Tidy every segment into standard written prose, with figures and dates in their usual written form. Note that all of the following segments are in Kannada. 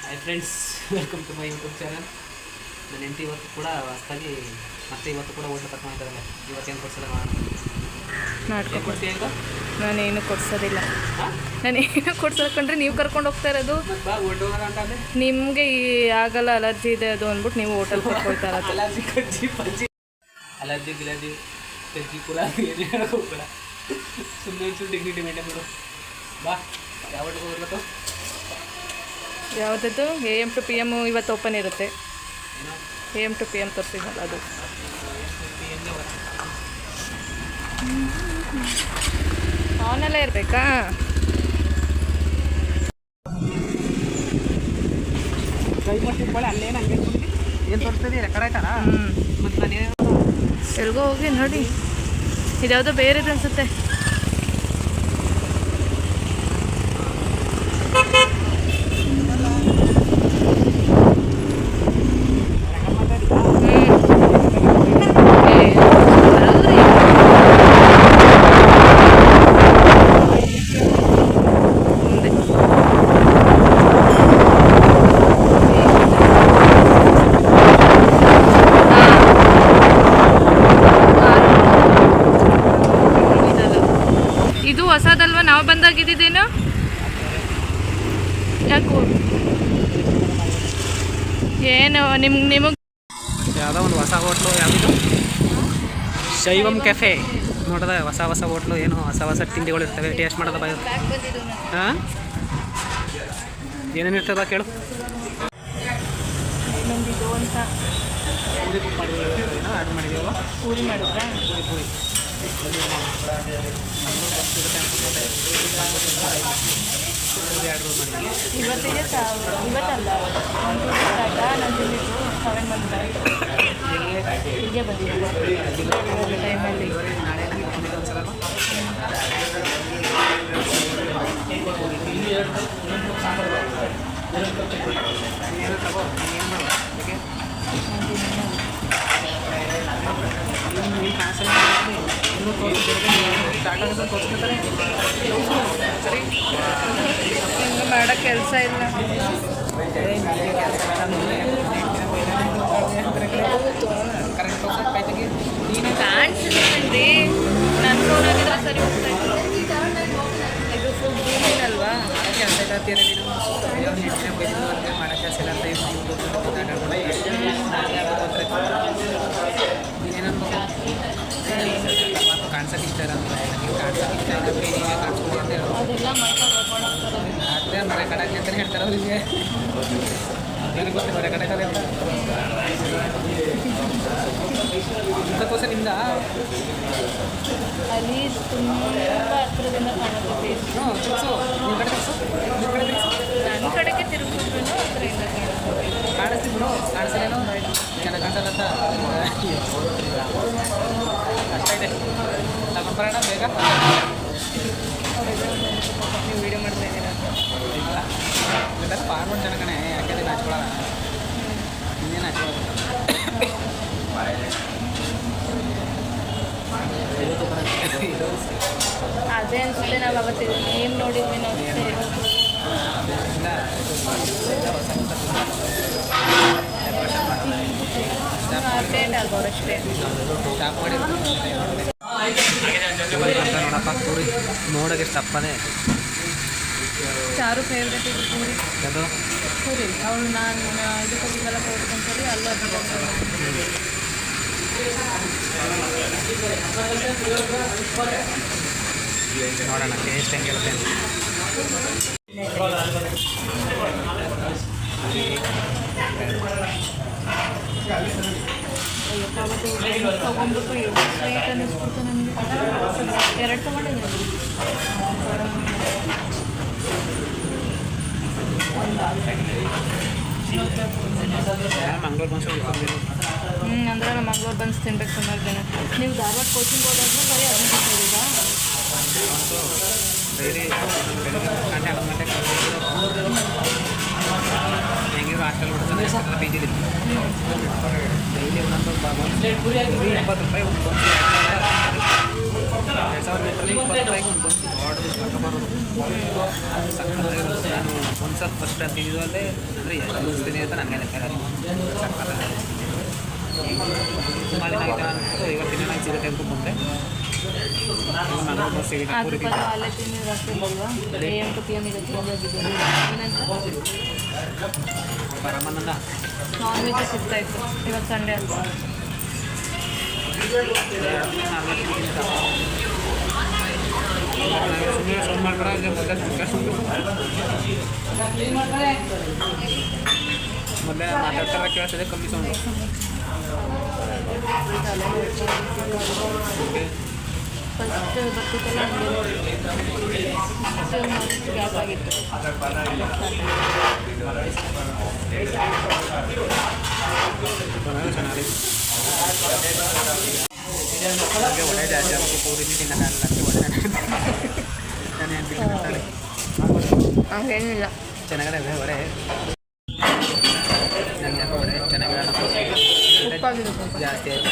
Hi friends, welcome to my YouTube channel. ನನ್ನ ಹೆಂಡತಿ ಇವತ್ತು ಕೂಡ ಹೊಸದಾಗಿ ಮತ್ತೆ ಇವತ್ತು ಕೂಡ ಹೋಟ್ಲು ಕರ್ಕೊಂಡು ಇದ್ದಾರೆ. ಇವತ್ತೇನು ಕೊಡ್ಸಲ್ಲ ನಾಟಕ ಕೊಡ್ತೀವಿ ಈಗ. ನಾನೇನು ಕೊಡ್ಸೋದಿಲ್ಲ. ನಾನೇನು ಕೊಡ್ಸೋಕಂಡ್ರೆ ನೀವು ಕರ್ಕೊಂಡು ಹೋಗ್ತಾ ಇರೋದು. ನಿಮಗೆ ಆಗಲ್ಲ, ಅಲರ್ಜಿ ಇದೆ ಅದು ಅಂದ್ಬಿಟ್ಟು ನೀವು ಹೋಟೆಲ್ ಕೊಟ್ಕೊಳ್ತಾ ಇರೋದು. ಅಲರ್ಜಿ ಕಜ್ಜಿ ಪಜ್ಜಿ ಅಲರ್ಜಿ ಗಿಲರ್ಜಿ ಕಜ್ಜಿ ಕೂಡ ಏನು ಹೇಳೋಕ್ಕೋಗ್ಬೇಡ. ಸುಮ್ಮನೆ ಒಂಚೂರು ಡಿಗ್ನಿಟಿ ಮೇಂಟೈನ್ ಮಾಡು. ಬಾ, ಯಾವ ಹೋಟ್ಲಿಗೆ ಹೋಗ್ಬೇಕು? ಯಾವುದದು AM to PM ಇವತ್ತು ಓಪನ್ ಇರುತ್ತೆ. AM to PM ತೋರಿಸಿದ್ನಲ್ಲ ಅದು. ಆನಲ್ಲೇ ಇರಬೇಕಾ? ಕೈ ಮಾಡ್ತಿದ್ದಾಳೆ ಅಲ್ಲೇನು ಹಂಗೆ ಏನು ತೋರಿಸ್ತಿದ್ದೀರಿ? ರೆಕಾರ್ಡ್ ಆಯ್ತಾರಾ? ಮತ್ತು ನಾನು ಎಲ್ಗೋ ಹೋಗಿ ನೋಡಿ, ಇದ್ಯಾವುದೋ ಬೇರೆದು ಅನಿಸುತ್ತೆ. ಇದು ಹೊಸದಲ್ವಾ? ನಾವು ಬಂದಾಗಿದ್ದೇನೋ. ಯಾಕೋ ಏನು ನಿಮಗೆ ಯಾವುದೋ ಒಂದು ಹೊಸ ಹೋಟ್ಲು, ಯಾವುದು ಶೈವಂ ಕೆಫೆ ನೋಡಿದೆ. ಹೊಸ ಹೋಟ್ಲು, ಏನು ಹೊಸ ತಿಂಡಿಗಳು ಇರ್ತವೆ, ಟೇಸ್ಟ್ ಮಾಡೋದು ಬಾಯ್. ಹಾಂ, ಏನೇನು ಇರ್ತದ ಕೇಳು. ಇನ್ನೊಂದಿದು ಅಂತ ಆರ್ಡ್ರ್ ಮಾಡಿದ್ದೀವ. ಪೂರಿ ಮಾಡಿದ್ರಾ? ಪೂರಿ ಇವತ್ತಿಗೆ ಇವತ್ತಲ್ಲ, ನಾನು ತಿಂದಿದ್ದು 7 ಮಂತ್ ಹೀಗೆ ಬಂದಿದ್ದು ಟೈಮಲ್ಲಿ. ಹಿಂಗೆ ಮಾಡೋ ಕೆಲಸ ಇಲ್ಲ. ಕಾಣಿಸಿದ್ರಿ ನನ್ನ ಫೋನಾಗಿದ್ರೆ ಸರಿ ಹೋಗ್ತಾ ಇತ್ತು. ಇದು ಫುಲ್ ಗ್ರೀನಲ್ವಾ? ಕೆಲಸ ಮಾಡೋ ಕೆಲಸ ಇಲ್ಲ ಅಂತ ಕಾಣ್ಸಕ್ಕೆ ಇಷ್ಟ ಇರೋದು. ಕಾಣ್ಸಕ್ಕೆ ಇಷ್ಟ ಇರೋದು ನೀವೇ ಕಾಣಿಸ್ಕೊಡಿ ಅಂತ ಹೇಳೋದು. ಅದೆಲ್ಲ ಮಾಡ್ಕೊಂಡು ಅದೇ ಮರೆ ಕಡಕ್ಕೆ ಅಂತಲೇ ಹೇಳ್ತಾರೆ ಅವ್ರಿಗೆ. ನನಗೆ ಗೊತ್ತು ಮರೆ ಕಡಕದೆ ಅಂತ. ಅದಕ್ಕೋಸ್ಕರ ನಿಮ್ದ ಅಲ್ಲಿ ತುಂಬ ಹತ್ರದಿಂದ ಕಾಣುತ್ತೆ. ಹ್ಞೂ ತಿರ್ಸು, ನಿಮ್ಮ ಕಡೆ ತಿರ್ಸು, ನಿಮ್ಮ ಕಡೆ ತಿರ್ಸು. ನನ್ನ ಕಡೆಗೆ ತಿರುಗಿದ್ರು ಹತ್ರದಿಂದ ಕಾಣುತ್ತೆ. ಕಾಣಿಸ್ತೀನಿ ಬಿಡು, ಕಾಣಿಸಲೇನೋ ಚೆನ್ನಾಗಿ ಕಾಣಿಸಲ್ಲಂತ ಕಷ್ಟ ಇದೆ. ತಗೊಂಡ್ಬರೋಣ ಬೇಗ. ನೀವು ವೀಡಿಯೋ ಮಾಡ್ತಾ ಇದ್ದೀರಾ? ಇಲ್ಲ, ಫಾರ್ವರ್ಡ್ ಜನ ಕಣೆ, ಯಾಕೆಂದ್ರೆ ಹಚ್ಕೊಳ್ಳೋಣ. ಇನ್ನೇನು ಹಚ್ಕೊಳ್ಳೋದು. ಅದೇ ಅನಿಸುತ್ತೆ. ನಾವು ಅವತ್ತು ನೇಮ್ ನೋಡಿದ್ವಿ ನಾವು. ಅಪ್ಡೇಟ್ ಆಗ್ಬೋದು ಅಷ್ಟೇ. ಸ್ಟಾಪ್ ಮಾಡಿ ನೋಡಪ್ಪ. ಪೂರಿ ನೋಡೋಕೆ ಎಷ್ಟು ತಪ್ಪನೇ. ಚಾರು ಫೇವ್ರೇಟ್ ಇದು ಪೂರಿ. ಅದು ಪೂರಿ ಅವಳು ನಾನು ಇದಕ್ಕೆ ಹೋಗಿದ್ದೆಲ್ಲ ಕೊಡ್ಕೊಂತಾರೆ, ಅಲ್ಲೂ ಅದು ನೋಡೋಣ ಟೇಸ್ಟ್ ಹೆಂಗೆ ಇರುತ್ತೆ ಅಂತ. ತೊಗೊಂಡ್ಬಿಟ್ಟು ಸ್ವೀಟ್ ಅನ್ನಿಸ್ಬಿಟ್ಟು ನನಗೆ. 2 ತೊಗೊಂಡಿದ್ದೀನಿ. ಮಂಗ್ಳೂರು ಬನ್ಸ್ ಅಂದರೆ ನಮ್ಮ ಮಂಗ್ಳೂರು ಬನ್ಸ್ ತಿನ್ಬೇಕು ಸುಮಾರು ಜನ. ನೀವು ಧಾರವಾಡ ಕೋಚಿಂಗ್ ಹೋದಾದ್ಮೇಲೆ ಬರೀ ಅದನ್ನು ಕೊಟ್ಟಿದ್ದೀರಾ? ಡೈಲಿ ಬೆಳಗ್ಗೆ 11 ಗಂಟೆಗೆ ಹೆಂಗಿರೋ ಹಾಸ್ಟೆಲ್ ಬಿಡ್ತಾನೆ ಪಿ ಜಿಲಿ. ಡೈಲಿ ಒಂದೊಂದು 20 ರೂಪಾಯಿ ಒಂದು 2000 ಮೀಟ್ರಲ್ಲಿ 20 ರೂಪಾಯಿಗೆ ಒಂದು ಬನ್ಸು ದೊಡ್ಡದು ಕರ್ಕೊಂಬರೋದು ಸಕ್ಕತ್ತಾಗಿರುತ್ತೆ. ನಾನು ಒಂದು ಸಲ ಫಸ್ಟ್ ಟೈಮ್ ತಿಂದಿದ್ದಲ್ಲೇ ಅಂದರೆ ಎಷ್ಟು ಬನ್ಸ್ತೀನಿ ಅಂತ ನನಗೆ ಲೆಕ್ಕ ಸಕ್ಕತ್ತಾಗಿ ಮಾಲಿನಾಗಿದೆ ಅಂದ್ಬಿಟ್ಟು ಇವತ್ತಿನ ನಾನು ಸಿಗುತ್ತೆ ಅಂತ ಬಂದೆ. ನಾನು ಬಸ್ ಸಿಗುತ್ತೆ ಪೂರಿ ತಿಂದೆ. ಅಲ್ಲೇ ತಿಂದಿದ್ದು ಆಗ್ತಿಲ್ವಾ AM to PM ಇದೆ ಚೇಂಜ್ ಆಗಿದೆ ಏನಂತ ಪರಮಾನಂದ ನಾನ್ ವೆಜ್ ಸಿಗ್ತಾ ಇತ್ತು ಇವತ್ತು ಸಂಡೇ ಅಲ್ವಾ ಸುಮ್ಮನೆ ಫೋನ್ ಮಾಡ್ಬೇಡ ಮೊದಲೇ ಮಾತಾಡ್ತಾರೆ ಕೇಳಿಸಿದೆ ಕಮ್ಮಿ ಸೌಂಡು. ಫಸ್ಟ್ ಬರ್ತಿತ್ತಲ್ಲ ಗ್ಯಾಪ್ ಆಗಿತ್ತು ಚೆನ್ನಾಗಿ ನನಗೆ ಒಳ್ಳೆ ಜಾಸ್ತಿ ಆಗುತ್ತೆ ಪೂರಿನಿ ತಿನ್ನೋಕ್ಕಾಗಲ್ಲ ಒಳ್ಳೆ ನಾನು ಹೇಳ್ತೀನಿ ಹಂಗೇನಿಲ್ಲ ಚೆನ್ನಾಗಿದೆ ಒಳ್ಳೆ ನನಗೆ ಯಾಕೋ ಒಳ್ಳೆ ಚೆನ್ನಾಗಿದೆ ಉಪ್ಪಾಗಿದೆ ಸ್ವಲ್ಪ ಜಾಸ್ತಿ ಆಯಿತು.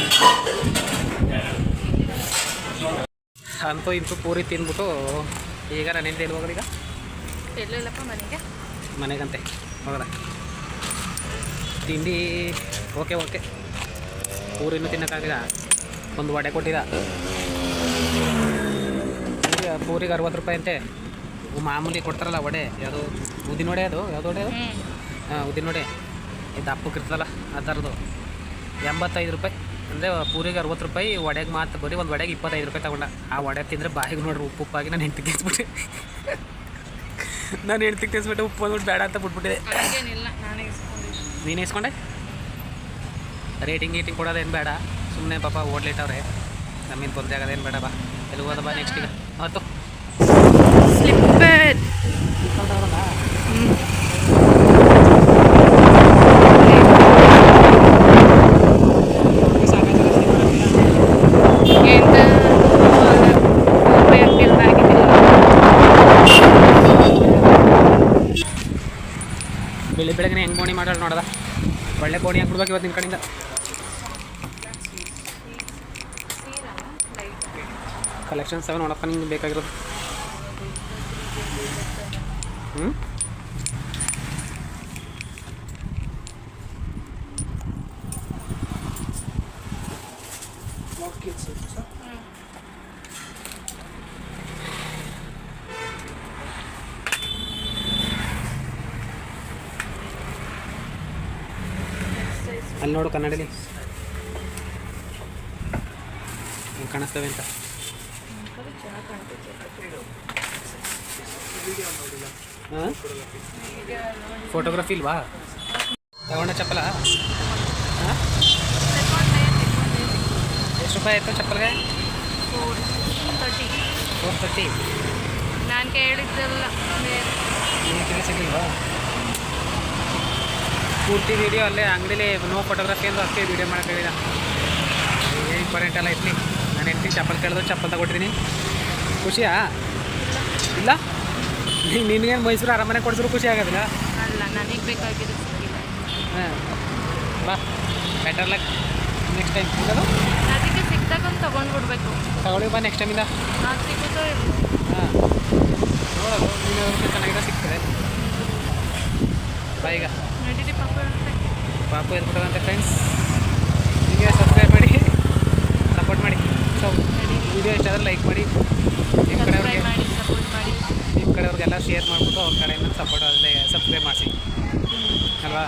ಅಂತೂ ಇಂತೂ ಪೂರಿ ತಿಂದ್ಬಿಟ್ಟು ಈಗ ನಾನೇನು ಎಲ್ಲಿ ಹೋಗೋದು ಈಗ ಎಲ್ಲೆಲ್ಲಪ್ಪ ಮನೆಗೆ ಮನೆಗಂತೆ ಹೋಗೋದ ತಿಂಡಿ ಓಕೆ ಪೂರಿನೂ ತಿನ್ನೋಕ್ಕಾಗಿಲ್ಲ. ಒಂದು ವಡೆ ಕೊಟ್ಟಿದ್ದ ಈಗ ಪೂರಿಗೆ 60 ರೂಪಾಯಿ ಅಂತೆ. ಮಾಮೂಲಿ ಕೊಡ್ತಾರಲ್ಲ ವಡೆ ಯಾವುದು ಉದ್ದಿನ ವಡೆ ಅದು ಯಾವುದು ವಡೆ ಅದು ಹಾಂ ಉದ್ದಿನ ವಡೆ ಇದು ದಪ್ಪಕ್ಕೆ ಇರ್ತದಲ್ಲ ಆ ಥರದ್ದು 85 ರೂಪಾಯಿ ಅಂದರೆ ಪೂರಿಗೆ 60 ರೂಪಾಯಿ. ವಡೆಗೆ ಮಾತ್ರ ಬರೀ ಒಂದು ವಡೆಗೆ 25 ರೂಪಾಯಿ ತಗೊಂಡ. ಆ ವಡೆ ತಿಂದರೆ ಬಾಯಿಗೆ ನೋಡ್ರಿ ಉಪ್ಪಾಗಿ ನಾನು ಹೆಂಡ್ತಿಗೆ ತಿನ್ಸ್ಬಿಟ್ಟೆ. ನಾನು ಹೆಂಡ್ತಿಗೆ ತಿನ್ಸ್ಬಿಟ್ಟೆ ಉಪ್ಪು ಅಂದ್ಬಿಟ್ಟು ಬೇಡ ಅಂತ ಬಿಟ್ಬಿಟ್ಟಿದೆ. ಹಾಗೇನಿಲ್ಲ ನಾನೇ ಇಸ್ಕೊಂಡಿದ್ದೆ ನೀನು ಇಸ್ಕೊಂಡೆ ರೇಟಿಂಗ್ ಕೊಡೋದೇನು ಬೇಡ ಸುಮ್ಮನೆ ಪಾಪ ಓಡ್ಲಿಟ್ಟವ್ರೆ ನಮ್ಮಿಂದ ತೊಂದರೆ ಆಗೋದೇನು ಬೇಡ ಬಾ ಎಲ್ಲಿ ಹೋದ ಬಾ ನೆಕ್ಸ್ಟ್ ಈಗ ಆಯ್ತು ಸ್ಲಿಪ್ಪರ್ ಎಂತ ಉಪಯೋಗ ಆಗಿದ್ದಿಲ್ಲ ಬೆಳಗ್ಗೆ ಹೆಂಗೆ ಬೋಣಿ ಮಾಡೋದು ನೋಡೋದ ಒಳ್ಳೆ ಬೋಣಿ ಹಾಕ್ಬಿಡ್ಬೇಕು ಇವತ್ತು ನಿನ್ನ ಕಡೆಯಿಂದ. ಕಲೆಕ್ಷನ್ಸ್ ಅವ ನೋಡಪ್ಪ ನಿಂಗೆ ಬೇಕಾಗಿರೋದು. ಹ್ಞೂ ಅಲ್ಲಿ ನೋಡು ಕನ್ನಡಲಿ ಹೆಂಗೆ ಕಾಣಿಸ್ತವೆ ಅಂತ. ಹಾಂ ಫೋಟೋಗ್ರಫಿ ಇಲ್ವಾ ತಗೊಂಡ ಚಪ್ಪಲ? ಹಾಂ ಎಷ್ಟು ರೂಪಾಯಿ ಆಯಿತು ಚಪ್ಪಲ್ಗೆ? 430. ನಾನು ಕೇಳಿದ್ದಲ್ಲ ನೀವು ತಿಳಿಸಿಲ್ವಾ? ಪೂರ್ತಿ ವೀಡಿಯೋ ಅಲ್ಲೇ ಅಂಗಡಿಲಿ ನೋ ಫೋಟೋಗ್ರಫಿ ಅಂದು ಅದಕ್ಕೆ ವೀಡಿಯೋ ಮಾಡೋಕ್ಕಾಗಿಲ್ಲ. ಏನು ಇಂಪಾರ್ಟೆಂಟ್ ಎಲ್ಲ ಇರಲಿ. ನಾನು ಹೆಂಡ್ತಿ ಚಪ್ಪಲ್ ಕೇಳಿದ್ರು ಚಪ್ಪಲ್ ತಗೊಟ್ಟಿದ್ದೀನಿ. ಖುಷಿಯಾ? ಇಲ್ಲ ನಿನಗೇನು ಮೈಸೂರು ಅರಮನೆ ಕೊಡಿಸಿದ್ರು ಖುಷಿ ಆಗೋದಿಲ್ಲ? ಅಲ್ಲ ನನಗೆ ಬೇಕಾಗಿದ್ದು ಸಿಕ್ಕಿಲ್ಲ. ಹಾಂ ಬಾ ಬೆಟರ್ ಲಕ್ ನೆಕ್ಸ್ಟ್ ಟೈಮ್. ಇಲ್ಲದು ಅದಕ್ಕೆ ಸಿಕ್ಕಿದಾಗ ಒಂದು ತೊಗೊಂಡ್ಬಿಡ್ಬೇಕು. ತಗೊಳ್ಳಿ ಬಾ ನೆಕ್ಸ್ಟ್ ಟೈಮಿಂದ. ಅದು ಸಿಗುತ್ತೋ ಹಾಂ ನೋಡೋದು ನೀನು ಚೆನ್ನಾಗಿದೆ ಸಿಗ್ತದೆ ಬಾ ಈಗ. ನಡೀರಿ ಪಾಪು ಎದ್ಬಿಟ್ಟದಂತೆ ಫ್ರೆಂಡ್ಸ್. ಹೀಗೆ ಸಬ್ಸ್ಕ್ರೈಬ್ ಮಾಡಿ ಸಪೋರ್ಟ್ ಮಾಡಿ. ಸೊ ವಿಡಿಯೋ ಇಷ್ಟ ಆದರೆ ಲೈಕ್ ಮಾಡಿ. ನಿಮ್ಮ ಕಡೆಯವ್ರಿಗೆ ಸಪೋರ್ಟ್ ಮಾಡಿ. ನಿಮ್ಮ ಕಡೆಯವ್ರಿಗೆಲ್ಲ ಶೇರ್ ಮಾಡಿಬಿಟ್ಟು ಅವ್ರ ಕಡೆಯಿಂದ ಸಪೋರ್ಟ್ ಅಲ್ಲೇ ಸಬ್ಸ್ಕ್ರೈಬ್ ಮಾಡಿಸಿ ಅಲ್ವಾ.